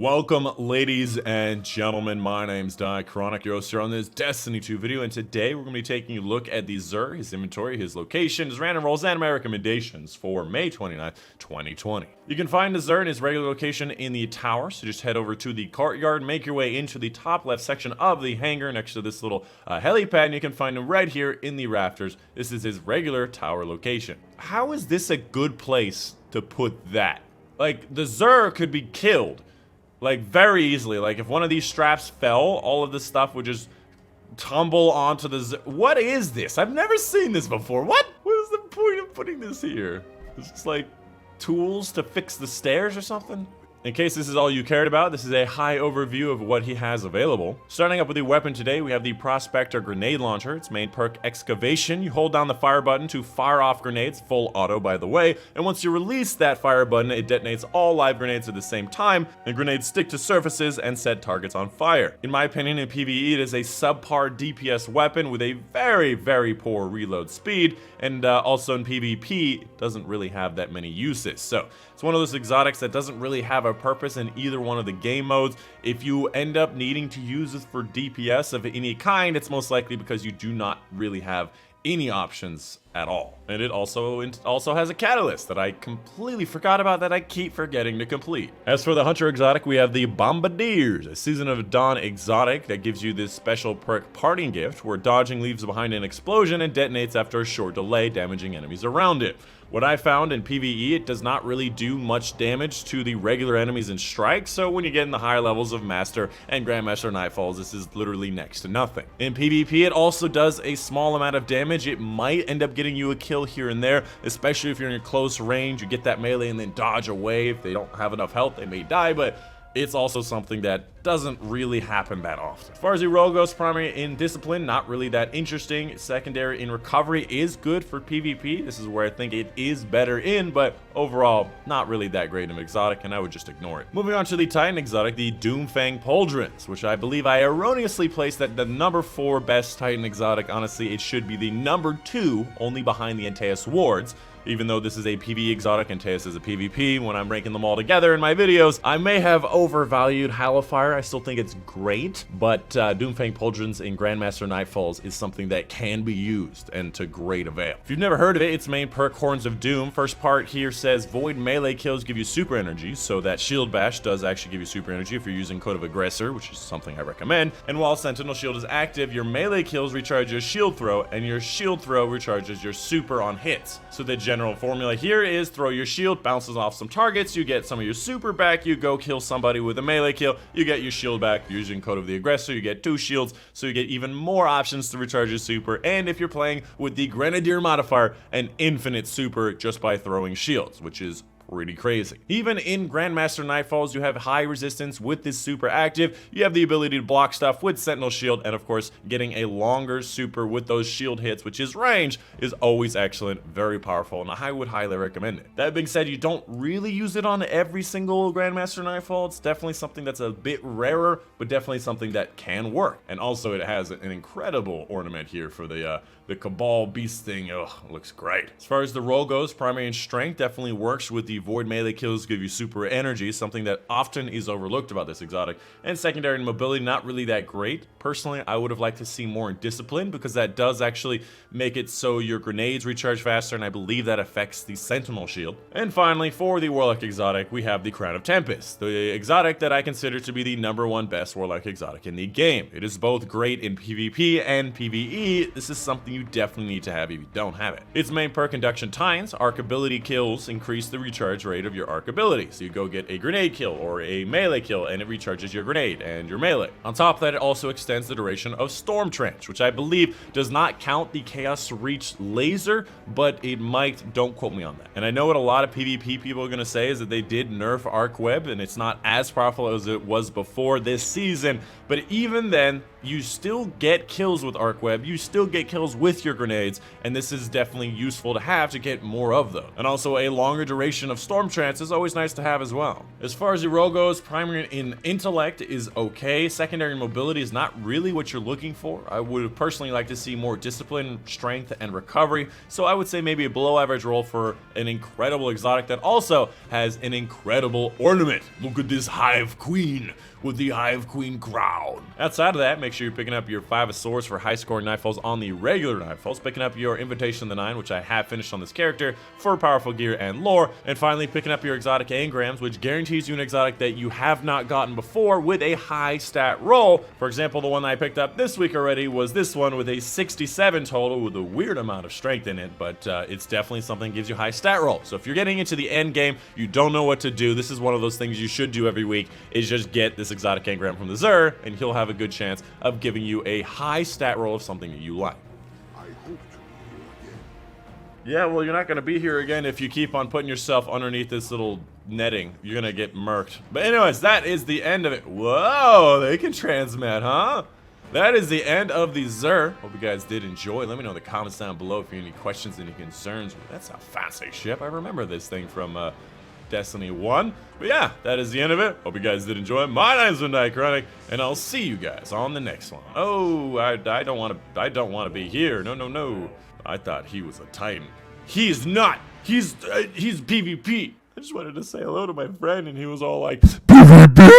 Welcome, ladies and gentlemen. My name's Dychronic, your host here on this Destiny 2 video, and today we're going to be taking a look at the Xur, his inventory, his location, his random rolls, and my recommendations for May 29th, 2020. You can find the Xur in his regular location in the tower, so just head over to the courtyard, make your way into the top left section of the hangar next to this little helipad, and you can find him right here in the rafters. This is his regular tower location. How is this a good place to put that? Like, the Xur could be killed. Like, very easily. Like, if one of these straps fell, all of this stuff would just tumble onto the What is this? I've never seen this before. What is the point of putting this here? Is this like tools to fix the stairs or something? In case this is all you cared about, this is a high overview of what he has available. Starting up with the weapon today, we have the Prospector Grenade Launcher. Its main perk, Excavation. You hold down the fire button to fire off grenades, full auto by the way, and once you release that fire button, it detonates all live grenades at the same time, and grenades stick to surfaces and set targets on fire. In my opinion, in PvE, it is a subpar DPS weapon with a very, very poor reload speed, and also in PvP, it doesn't really have that many uses. So, it's one of those exotics that doesn't really have a purpose in either one of the game modes. If you end up needing to use this for DPS of any kind, it's most likely because you do not really have any options at all. And it also has a catalyst that I completely forgot about that I keep forgetting to complete. As for the Hunter exotic, we have the Bombardiers, a Season of Dawn exotic that gives you this special perk Parting Gift, where dodging leaves behind an explosion and detonates after a short delay, damaging enemies around it. What I found in PvE, it does not really do much damage to the regular enemies in Strike, so when you get in the higher levels of Master and Grandmaster Nightfalls, this is literally next to nothing. In PvP, it also does a small amount of damage. It might end up getting you a kill here and there, especially if you're in close range. You get that melee and then dodge away. If they don't have enough health, they may die, but it's also something that doesn't really happen that often. As far as the role goes, primary in Discipline, not really that interesting. Secondary in Recovery is good for PvP. This is where I think it is better in, but overall, not really that great of an exotic, and I would just ignore it. Moving on to the Titan exotic, the Doomfang Pauldrons, which I believe I erroneously placed at the number 4 best Titan exotic. Honestly, it should be the number 2, only behind the Antaeus Wards. Even though this is a PvE exotic and Antaeus is a PvP, when I'm ranking them all together in my videos, I may have overvalued Hallowfire. I still think it's great, but Doomfang Pauldrons in Grandmaster Nightfalls is something that can be used, and to great avail. If you've never heard of it, its main perk, Horns of Doom. First part here says Void melee kills give you super energy, so that Shield Bash does actually give you super energy if you're using Code of Aggressor, which is something I recommend. And while Sentinel Shield is active, your melee kills recharge your shield throw, and your shield throw recharges your super on hits. So the general formula here is throw your shield, bounces off some targets, you get some of your super back, you go kill somebody with a melee kill, you get your shield back. Using Code of the Aggressor, you get 2 shields, so you get even more options to recharge your super, and if you're playing with the Grenadier modifier, an infinite super just by throwing shields, which is pretty crazy. Even in Grandmaster Nightfalls, you have high resistance with this super active. You have the ability to block stuff with Sentinel Shield, and of course, getting a longer super with those shield hits, which is range, is always excellent, very powerful, and I would highly recommend it. That being said, you don't really use it on every single Grandmaster Nightfall. It's definitely something that's a bit rarer, but definitely something that can work. And also, it has an incredible ornament here for the Cabal Beast thing. Ugh, looks great. As far as the role goes, primary in Strength definitely works with the Void melee kills give you super energy, something that often is overlooked about this exotic. And secondary in Mobility, not really that great. Personally, I would have liked to see more in Discipline, because that does actually make it so your grenades recharge faster, and I believe that affects the Sentinel Shield. And finally, for the Warlock exotic, we have the Crown of Tempests, the exotic that I consider to be the number 1 best Warlock exotic in the game. It is both great in PvP and PvE. This is something you definitely need to have if you don't have it. Its main perk, Induction Tines, arc ability kills increase the recharge rate of your arc ability. So you go get a grenade kill or a melee kill, and it recharges your grenade and your melee. On top of that, it also extends the duration of Storm Trench, which I believe does not count the Chaos Reach laser, but it might. Don't quote me on that. And I know what a lot of PvP people are going to say is that they did nerf Arc Web, and it's not as powerful as it was before this season, but even then, you still get kills with arc web, you still get kills with your grenades, and this is definitely useful to have to get more of them. And also a longer duration of storm trance is always nice to have as well. As far as your role goes, primary in intellect is okay. Secondary mobility is not really what you're looking for. I would personally like to see more discipline, strength, and recovery, so I would say maybe a below average role for an incredible exotic that also has an incredible ornament. Look at this Hive Queen with the Hive Queen crown. Outside of that, make sure you're picking up your 5 of Swords for high scoring nightfalls on the regular nightfalls, picking up your Invitation of the Nine, which I have finished on this character for powerful gear and lore, and finally picking up your exotic engrams, which guarantees you an exotic that you have not gotten before with a high stat roll. For example, the one I picked up this week already was this one with a 67 total with a weird amount of strength in it, but it's definitely something that gives you high stat roll. So if you're getting into the end game, you don't know what to do, this is one of those things you should do every week, is just get this exotic engram from the Xur, and he'll have a good chance of giving you a high stat roll of something that you like. Yeah, well, you're not going to be here again if you keep on putting yourself underneath this little netting. You're going to get murked. But anyways, that is the end of it. Whoa, they can transmat, huh? That is the end of the Xur. Hope you guys did enjoy. Let me know in the comments down below if you have any questions, any concerns. That's a fancy ship. I remember this thing from Destiny 1. But yeah, that is the end of it. Hope you guys did enjoy. My name's been Dychronic, and I'll see you guys on the next one. Oh, I don't want to be here. No. I thought he was a Titan. He's not. He's PvP. I just wanted to say hello to my friend, and he was all like, PvP.